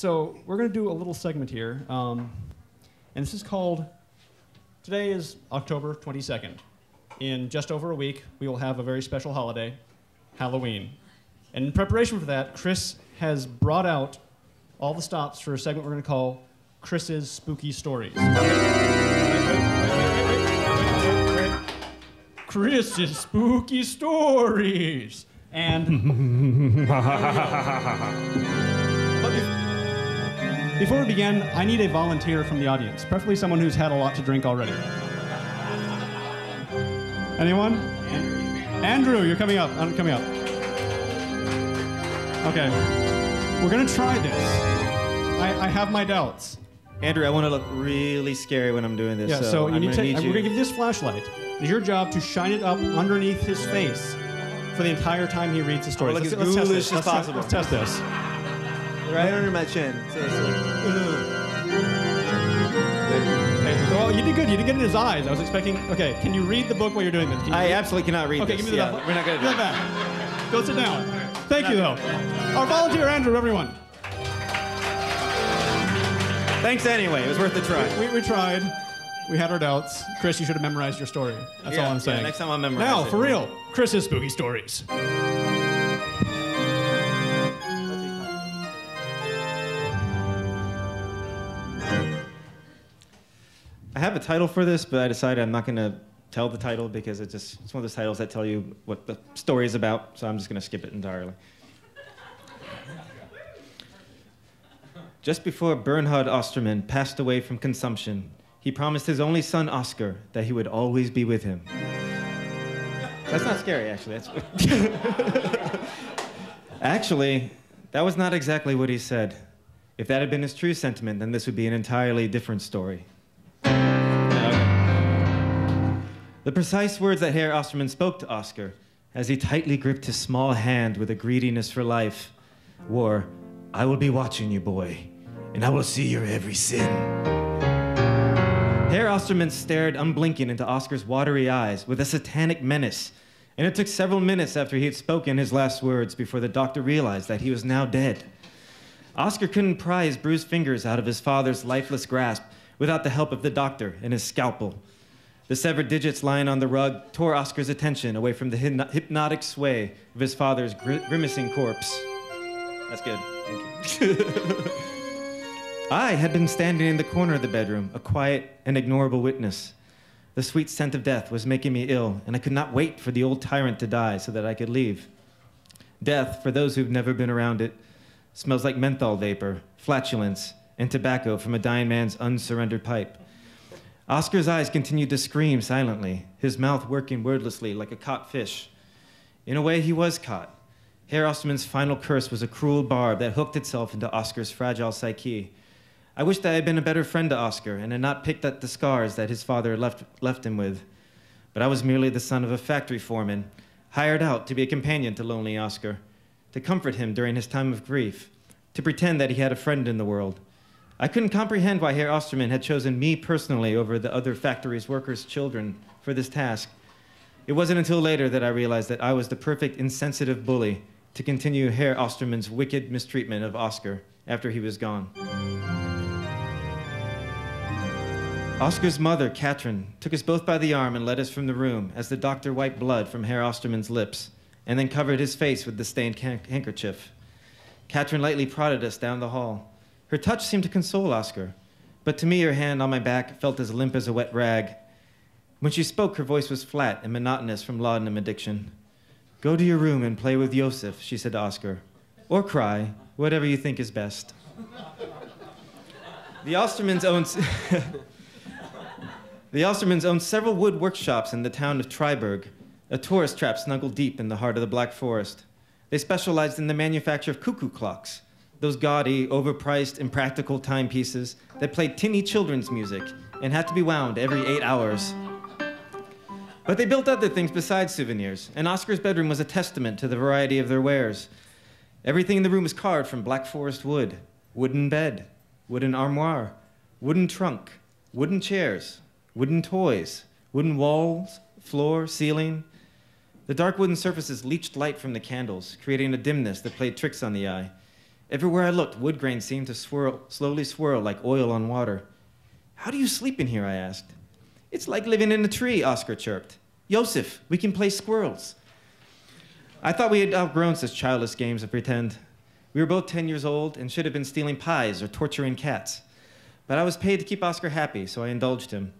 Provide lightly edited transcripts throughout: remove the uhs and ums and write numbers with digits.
So we're going to do a little segment here, and this is called, today is October 22nd. In just over a week, we will have a very special holiday, Halloween. And in preparation for that, Chris has brought out all the stops for a segment we're going to call Chris's Spooky Stories. Chris's Spooky Stories. And before we begin, I need a volunteer from the audience, preferably someone who's had a lot to drink already. Anyone? Andrew, you're coming up. I'm coming up. Okay. We're going to try this. I have my doubts. Andrew, I want to look really scary when I'm doing this. Yeah, so you need to. We're going to give you this flashlight. It's your job to shine it up underneath his face for the entire time he reads the story. Look as ghoulish as possible. Let's test this. Right under my chin. So it's like, okay, well, you did good. You did get in his eyes. I was expecting. Okay, can you read the book while you're doing this? I absolutely cannot read this. Okay, give me the we're not going to do that. Go sit down. Thank you, though. Our volunteer, Andrew, everyone. Thanks anyway. It was worth the try. We tried. We had our doubts. Chris, you should have memorized your story. That's all I'm saying. Yeah, next time I'll memorize Now, it. for real, Chris's Spooky Stories. I have a title for this, but I decided I'm not going to tell the title because it's one of those titles that tell you what the story is about, so I'm just going to skip it entirely. Just before Bernhard Osterman passed away from consumption, he promised his only son, Oscar, that he would always be with him. That's not scary, actually. Actually, that was not exactly what he said. If that had been his true sentiment, then this would be an entirely different story. The precise words that Herr Osterman spoke to Oscar, as he tightly gripped his small hand with a greediness for life, were, "I will be watching you, boy, and I will see your every sin." Herr Osterman stared unblinking into Oscar's watery eyes with a satanic menace, and it took several minutes after he had spoken his last words before the doctor realized that he was now dead. Oscar couldn't pry his bruised fingers out of his father's lifeless grasp without the help of the doctor and his scalpel. The severed digits lying on the rug tore Oscar's attention away from the hypnotic sway of his father's grimacing corpse. That's good. Thank you. I had been standing in the corner of the bedroom, a quiet and ignorable witness. The sweet scent of death was making me ill, and I could not wait for the old tyrant to die so that I could leave. Death, for those who've never been around it, smells like menthol vapor, flatulence, and tobacco from a dying man's unsurrendered pipe. Oscar's eyes continued to scream silently, his mouth working wordlessly like a caught fish. In a way, he was caught. Herr Osterman's final curse was a cruel barb that hooked itself into Oscar's fragile psyche. I wished I had been a better friend to Oscar and had not picked at the scars that his father left him with. But I was merely the son of a factory foreman, hired out to be a companion to lonely Oscar, to comfort him during his time of grief, to pretend that he had a friend in the world. I couldn't comprehend why Herr Osterman had chosen me personally over the other factory's workers' children for this task. It wasn't until later that I realized that I was the perfect insensitive bully to continue Herr Osterman's wicked mistreatment of Oscar after he was gone. Oscar's mother, Katrin, took us both by the arm and led us from the room as the doctor wiped blood from Herr Osterman's lips and then covered his face with the stained handkerchief. Katrin lightly prodded us down the hall. Her touch seemed to console Oscar, but to me her hand on my back felt as limp as a wet rag. When she spoke, her voice was flat and monotonous from laudanum addiction. "Go to your room and play with Josef," she said to Oscar. "Or cry, whatever you think is best." The Ostermans owned several wood workshops in the town of Triberg, a tourist trap snuggled deep in the heart of the Black Forest. They specialized in the manufacture of cuckoo clocks, those gaudy, overpriced, impractical timepieces that played tinny children's music and had to be wound every 8 hours. But they built other things besides souvenirs, and Oscar's bedroom was a testament to the variety of their wares. Everything in the room was carved from Black Forest wood: wooden bed, wooden armoire, wooden trunk, wooden chairs, wooden toys, wooden walls, floor, ceiling. The dark wooden surfaces leached light from the candles, creating a dimness that played tricks on the eye. Everywhere I looked, wood grain seemed to slowly swirl like oil on water. How do you sleep in here, I asked. It's like living in a tree, Oscar chirped. Yosef, we can play squirrels. I thought we had outgrown such childish games of pretend. We were both 10 years old and should have been stealing pies or torturing cats. But I was paid to keep Oscar happy, so I indulged him.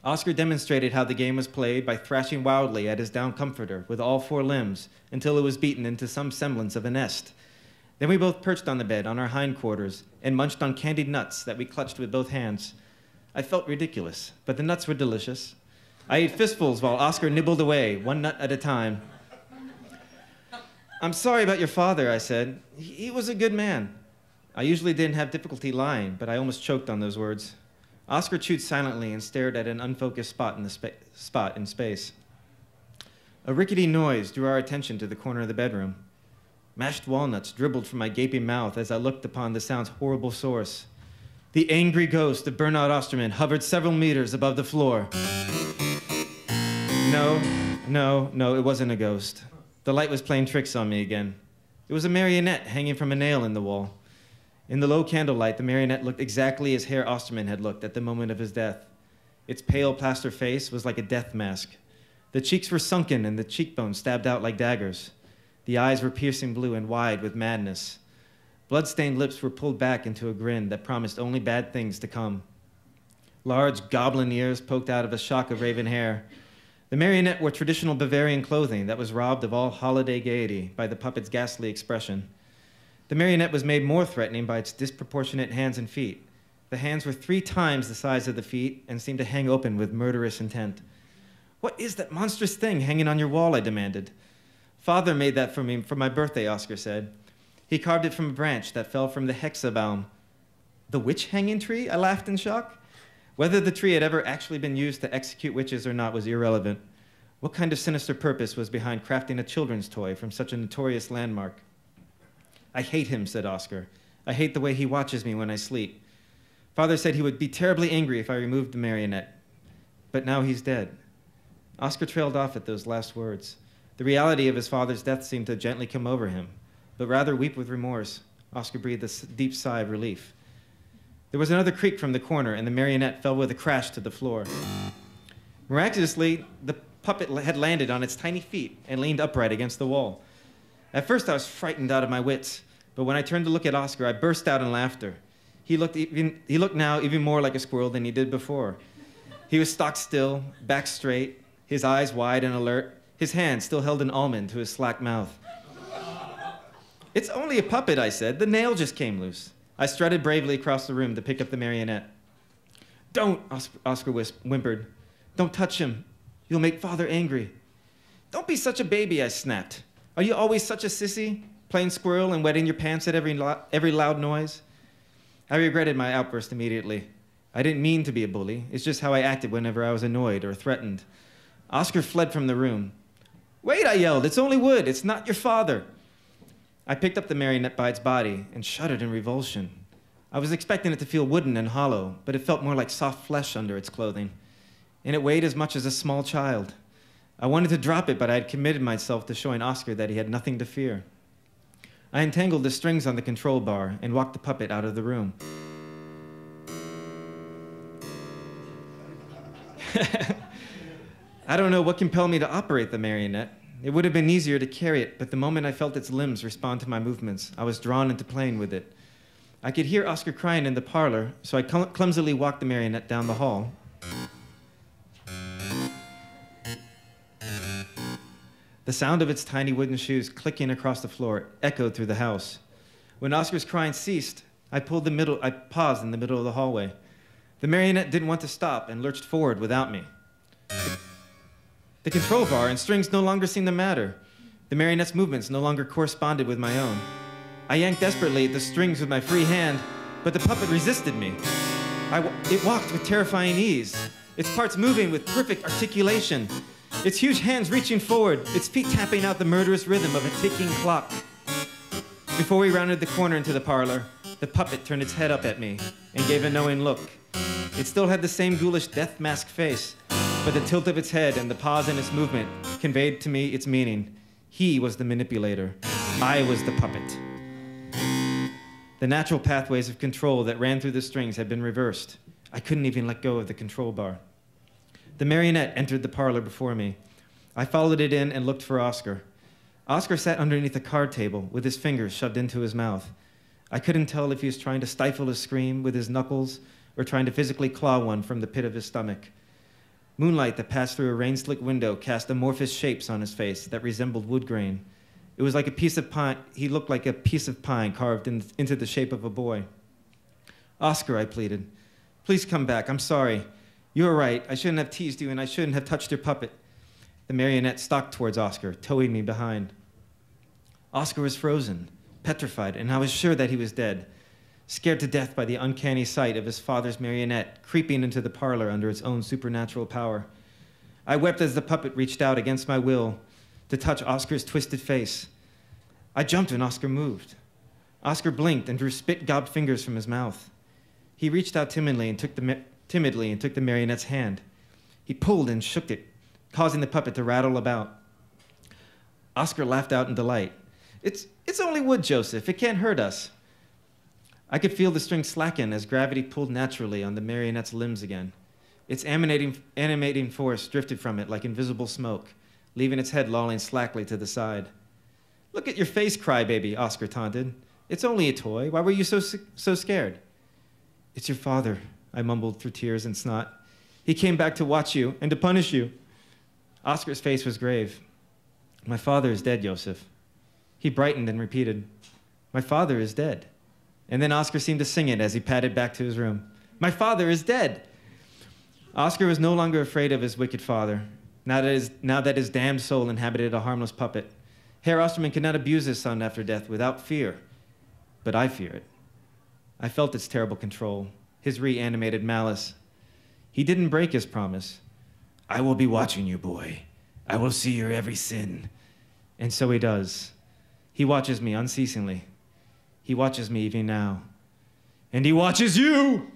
Oscar demonstrated how the game was played by thrashing wildly at his down comforter with all 4 limbs until it was beaten into some semblance of a nest. Then we both perched on the bed on our hindquarters and munched on candied nuts that we clutched with both hands. I felt ridiculous, but the nuts were delicious. I ate fistfuls while Oscar nibbled away, 1 nut at a time. I'm sorry about your father, I said. He was a good man. I usually didn't have difficulty lying, but I almost choked on those words. Oscar chewed silently and stared at an unfocused spot in space. A rickety noise drew our attention to the corner of the bedroom. Mashed walnuts dribbled from my gaping mouth as I looked upon the sound's horrible source. The angry ghost of Bernard Osterman hovered several meters above the floor. No, it wasn't a ghost. The light was playing tricks on me again. It was a marionette hanging from a nail in the wall. In the low candlelight, the marionette looked exactly as Herr Osterman had looked at the moment of his death. Its pale plaster face was like a death mask. The cheeks were sunken and the cheekbones stabbed out like daggers. The eyes were piercing blue and wide with madness. Blood-stained lips were pulled back into a grin that promised only bad things to come. Large goblin ears poked out of a shock of raven hair. The marionette wore traditional Bavarian clothing that was robbed of all holiday gaiety by the puppet's ghastly expression. The marionette was made more threatening by its disproportionate hands and feet. The hands were 3 times the size of the feet and seemed to hang open with murderous intent. What is that monstrous thing hanging on your wall? I demanded. Father made that for me for my birthday, Oscar said. He carved it from a branch that fell from the hexabaum. The witch hanging tree? I laughed in shock. Whether the tree had ever actually been used to execute witches or not was irrelevant. What kind of sinister purpose was behind crafting a children's toy from such a notorious landmark? I hate him, said Oscar. I hate the way he watches me when I sleep. Father said he would be terribly angry if I removed the marionette. But now he's dead. Oscar trailed off at those last words. The reality of his father's death seemed to gently come over him, but rather weep with remorse. Oscar breathed a deep sigh of relief. There was another creak from the corner, and the marionette fell with a crash to the floor. Miraculously, the puppet had landed on its tiny feet and leaned upright against the wall. At first, I was frightened out of my wits, but when I turned to look at Oscar, I burst out in laughter. He looked now even more like a squirrel than he did before. He was stock still, back straight, his eyes wide and alert. His hand still held an almond to his slack mouth. It's only a puppet, I said. The nail just came loose. I strutted bravely across the room to pick up the marionette. Don't, Oscar whimpered. Don't touch him. You'll make Father angry. Don't be such a baby, I snapped. Are you always such a sissy, playing squirrel and wetting your pants at every loud noise? I regretted my outburst immediately. I didn't mean to be a bully. It's just how I acted whenever I was annoyed or threatened. Oscar fled from the room. Wait, I yelled. It's only wood. It's not your father. I picked up the marionette by its body and shuddered in revulsion. I was expecting it to feel wooden and hollow, but it felt more like soft flesh under its clothing. And it weighed as much as a small child. I wanted to drop it, but I had committed myself to showing Oscar that he had nothing to fear. I untangled the strings on the control bar and walked the puppet out of the room. I don't know what compelled me to operate the marionette. It would have been easier to carry it, but the moment I felt its limbs respond to my movements, I was drawn into playing with it. I could hear Oscar crying in the parlor, so I clumsily walked the marionette down the hall. The sound of its tiny wooden shoes clicking across the floor echoed through the house. When Oscar's crying ceased, I paused in the middle of the hallway. The marionette didn't want to stop and lurched forward without me. The control bar and strings no longer seemed to matter. The marionette's movements no longer corresponded with my own. I yanked desperately at the strings with my free hand, but the puppet resisted me. It walked with terrifying ease, its parts moving with perfect articulation, its huge hands reaching forward, its feet tapping out the murderous rhythm of a ticking clock. Before we rounded the corner into the parlor, the puppet turned its head up at me and gave a knowing look. It still had the same ghoulish death mask face, but the tilt of its head and the pause in its movement conveyed to me its meaning. He was the manipulator. I was the puppet. The natural pathways of control that ran through the strings had been reversed. I couldn't even let go of the control bar. The marionette entered the parlor before me. I followed it in and looked for Oscar. Oscar sat underneath a card table with his fingers shoved into his mouth. I couldn't tell if he was trying to stifle a scream with his knuckles or trying to physically claw one from the pit of his stomach. Moonlight that passed through a rain-slick window cast amorphous shapes on his face that resembled wood grain. It was like a piece of pine. He looked like a piece of pine carved into the shape of a boy. Oscar, I pleaded, please come back. I'm sorry. You were right. I shouldn't have teased you, and I shouldn't have touched your puppet. The marionette stalked towards Oscar, towing me behind. Oscar was frozen, petrified, and I was sure that he was dead, scared to death by the uncanny sight of his father's marionette creeping into the parlor under its own supernatural power. I wept as the puppet reached out against my will to touch Oscar's twisted face. I jumped when Oscar moved. Oscar blinked and drew spit-gobbed fingers from his mouth. He reached out timidly and took the marionette's hand. He pulled and shook it, causing the puppet to rattle about. Oscar laughed out in delight. It's only wood, Joseph. It can't hurt us. I could feel the string slacken as gravity pulled naturally on the marionette's limbs again. Its animating force drifted from it like invisible smoke, leaving its head lolling slackly to the side. Look at your face, crybaby, Oscar taunted. It's only a toy. Why were you so scared? It's your father, I mumbled through tears and snot. He came back to watch you and to punish you. Oscar's face was grave. My father is dead, Joseph. He brightened and repeated, my father is dead. And then Oscar seemed to sing it as he padded back to his room. My father is dead. Oscar was no longer afraid of his wicked father, now that his damned soul inhabited a harmless puppet. Herr Osterman could not abuse his son after death without fear, but I fear it. I felt its terrible control, his reanimated malice. He didn't break his promise. I will be watching you, boy. I will see your every sin. And so he does. He watches me unceasingly. He watches me even now. And he watches you!